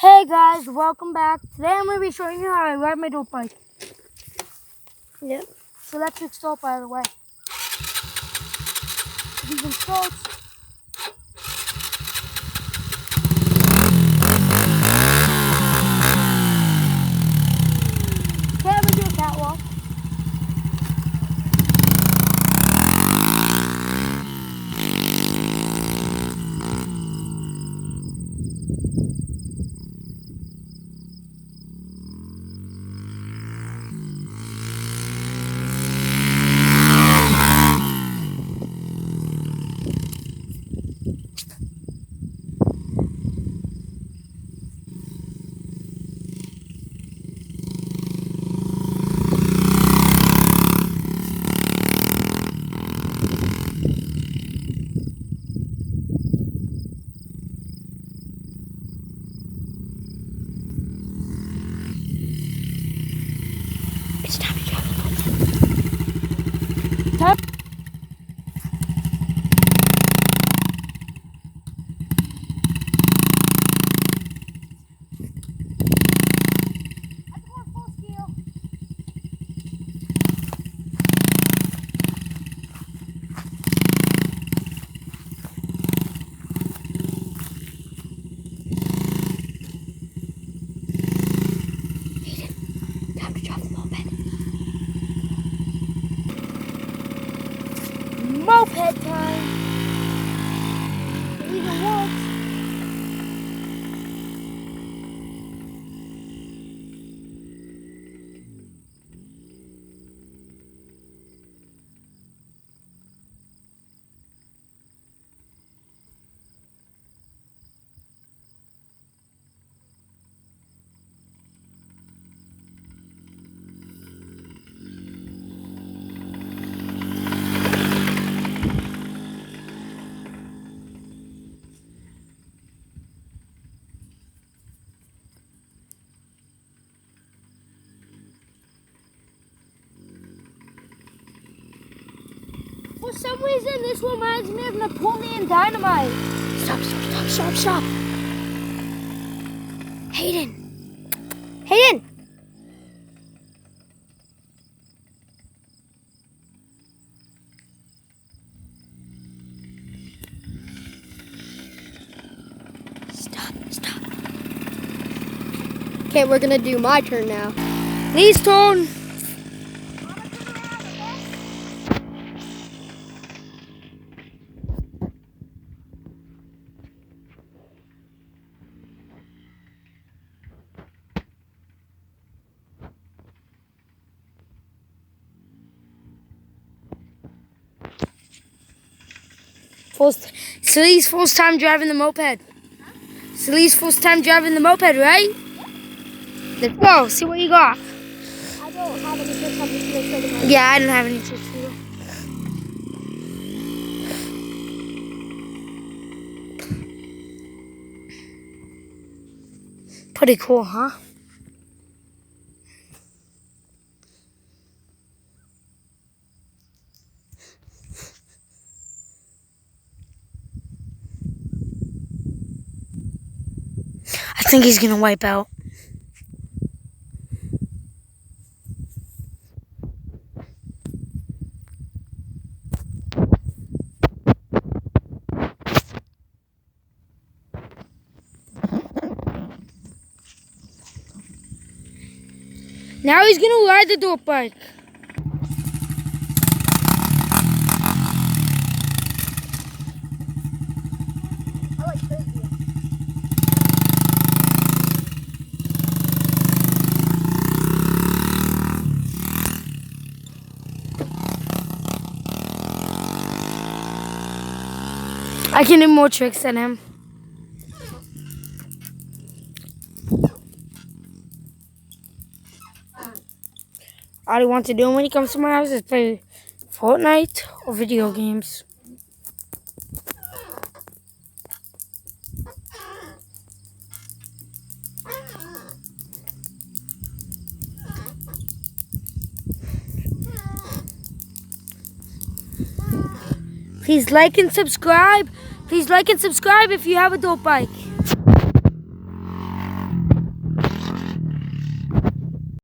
Hey guys, welcome back. Today I'm going to be showing you how I ride my dirt bike. Yep. It's electric start, by the way. It even starts. Okay, I'm going to do a catwalk. It's time to travel. Time to drop the moped. Moped time. It even works. For some reason, this reminds me of Napoleon Dynamite. Stop. Hayden. Stop. Okay, we're gonna do my turn now. Lee's turn. Sally's first time driving the moped. Sally's first time driving the moped, right? Let's go. See what you got. I don't have any tricks. I'm just gonna show them. Yeah, I don't have any tricks either. Pretty cool, huh? I think he's gonna wipe out. Now he's gonna ride the dirt bike. I like crazy. I can do more tricks than him. All he wants to do when he comes to my house is play Fortnite or video games. Please like and subscribe. Please like and subscribe if you have a dirt bike.